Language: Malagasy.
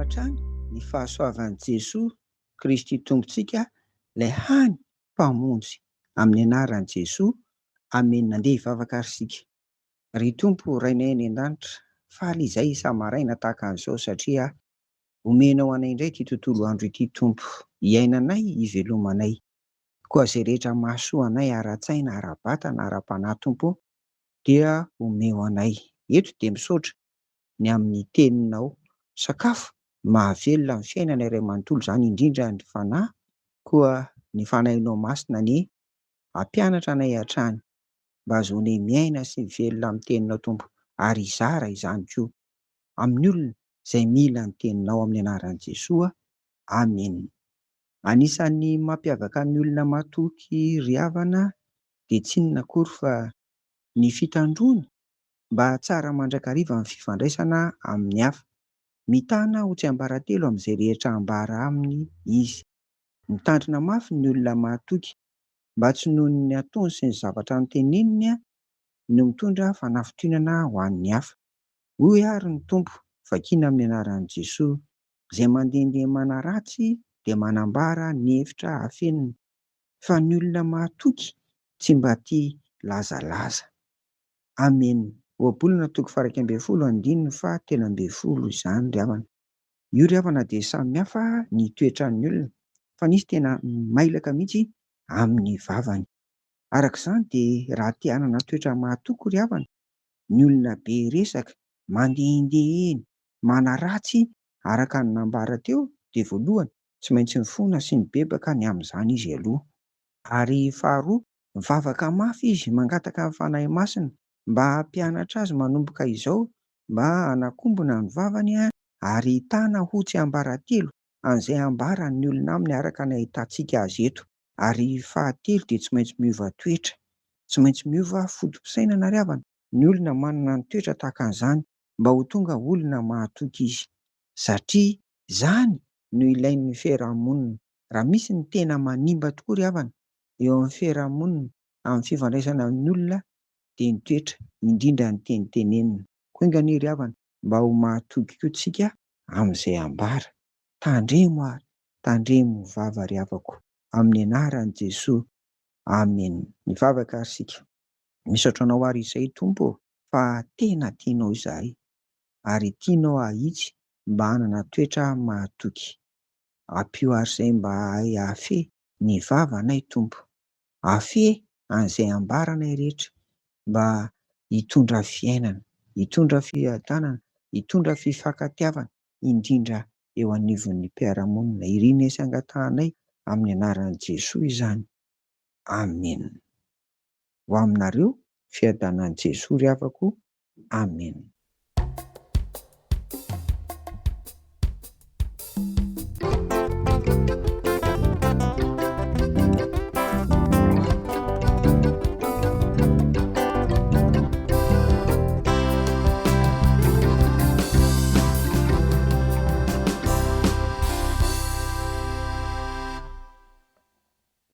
hatrany ny fahasoavan'i Jesosy Kristy Tompontsika ilay hany mpamonjy amin'ny anaran'i Jesosy. Amen. Nandeha hivavaka ary isika. Ry Tompo rainay any an-danitra, faly izay isa-maraina tahaka an'izao satria omenao anay indray ity tontolo andro ity Tompo, hiainanay, hivelomanay. Koa izay rehetra mahasoa anay ara-tsaina, ara-batana, ara-panahy Tompo, dia omeo anay. Eto dia misaotra ny amin'ny teninao, sakafo mahavelona amin'ny fiainana iray manontolo, izany indrindra ny fanahy, koa ny fanahinao masina ny hampianatra anay hatrany mba ahazoanay miaina sy mivelona amin'ny teninao Tompo, ary hizara izany koa amin'ny olona izay mila ny teninao amin'ny anaran'i Jesosy. Amen. Anisan'ny mampiavaka ny olona matoky ry havana dia tsy inona akory fa ny fitandroana mba tsara mandrakariva amin'ny fifandraisana amin'ny hafa. Mitana ho tsy ambaratelo amin'izay rehetra ambara aminy izy. Mitandrina mafy ny olona mahatoky mba tsy noho ny ataony sy ny zavatra noteneniny no mitondra fanaftonana ho an'ny hafa. Hoy ary ny Tompo, vakiana amin'ny anaran'i Jesosy, izay mandehandeha manaratsy dia manambara ny hevitra hafenina, fa ny olona mahatoky tsy mba tia lazalaza. Amen. Ohabolana 2:11 izany ry havana. Io ry havana dia samy hafa ny toetran'ny olona, fa nisy tena mailaka mihitsy amin'ny vavany. Araka izany dia raha te hanana toetra mahatoky ry havana, ny olona be resaka, mandehandeha eny, manaratsy araka ny nambara teo, dia voalohany tsy maintsy mifoana sy mibebaka ny amin'izany izy aloha. Ary faharoa, mivavaka mafy izy mangataka ny fanahy masina mba hampianatra azy manomboka izao, mba hanakombona ny vavany ary hitana ho tsy ambaratelo an'izay ambaran'ny olona aminy araka ny ahitantsika azy eto. Ary fahatelo dia tsy maintsy miova toetra, tsy maintsy miova fotom-pisainana ry havana. Ny olona manana ny toetra tahaka an'izany mba ho tonga olona mahatoky izy, satria izany no ilain'ny fiarahamonina. Raha misy ny tena manimba tokoa ry havana eo amin'ny fiarahamonina, amin'ny fifandraisana amin'ny olona, dia ny toetra, indrindra ny tenitenenina. Koingany ry havana, mba ho mahatoky koa isika amin'izay ambara. Tandremo ary, tandremo vava ry havako, amin'ny anaran'i Jesosy. Amen. Mivavaka ary isika. Misaotra anao ary izay Tompo, fa tena tianao izahay ary tianao hahitsy mba hanana toetra mahatoky. Ampio ary izay mba hahay hafe ny vavanay Tompo, hafe an'izay ambaranay rehetra, mba hitondra fiainana, hitondra fiadanana, hitondra fifankatiavana, indrindra eo anivon'ny mpiara-monina. Ireny sy angatahanay amin'ny anaran'i Jesosy izany. Amen. Ho aminareo fiadanan'i Jesosy ry havako. Amen.